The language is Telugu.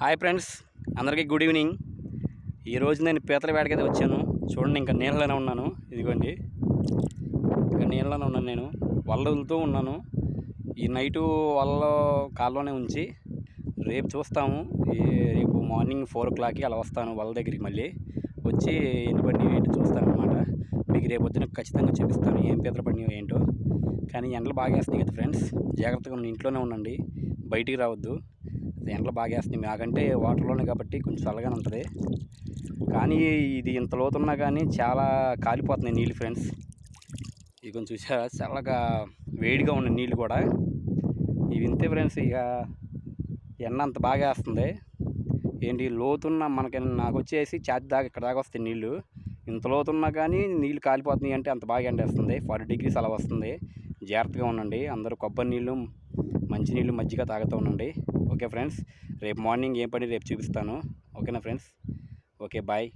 హాయ్ ఫ్రెండ్స్, అందరికీ గుడ్ ఈవినింగ్. ఈరోజు నేను పీతల వేటకైతే వచ్చాను. చూడండి, ఇంకా నీళ్ళలోనే ఉన్నాను. ఇదిగోండి, ఇంకా నీళ్ళలోనే ఉన్నాను. నేను వదులుతూ ఉన్నాను. ఈ నైటు వల్ల కాల్లోనే ఉంచి రేపు చూస్తాము. రేపు మార్నింగ్ 4 o'clockకి అలా వస్తాను వల దగ్గరికి. మళ్ళీ వచ్చి ఎన్ని పడినాయో ఏంటో చూస్తాను అనమాట. మీకు రేపు వచ్చిన ఖచ్చితంగా చూపిస్తాను ఏం పీతలు పడినాయో ఏంటో. కానీ ఎండలు బాగా వేస్తున్నాయి కదా ఫ్రెండ్స్, జాగ్రత్తగా ఇంట్లోనే ఉండండి, బయటికి రావద్దు. ఎండలు బాగా వేస్తున్నాయి. మాకంటే వాటర్లోనే కాబట్టి కొంచెం చల్లగానే ఉంటుంది. కానీ ఇది ఇంత లోతున్నా కానీ చాలా కాలిపోతున్నాయి నీళ్ళు ఫ్రెండ్స్. ఇది కొంచెం చూసారా, చల్లగా వేడిగా ఉన్న నీళ్ళు కూడా. ఇవి ఇంతే ఫ్రెండ్స్. ఇక ఎండ అంత బాగా వేస్తుంది. ఏంటి లోతున్న నాకు వచ్చేసి ఛాతి దాకా ఇక్కడ దాకా వస్తాయి నీళ్ళు. ఇంత లోతున్నా కానీ నీళ్ళు కాలిపోతున్నాయి అంటే అంత బాగా ఎండేస్తుంది. 40 degrees అలా వస్తుంది. జాగ్రత్తగా ఉండండి అందరూ. కొబ్బరి నీళ్ళు, మంచినీళ్ళు, మజ్జిగ తాగుతూ ఉండండి. ఓకే ఫ్రెండ్స్, రేపు మార్నింగ్ ఏం పని రేపు చూపిస్తాను. ఓకేనా ఫ్రెండ్స్? Okay, bye.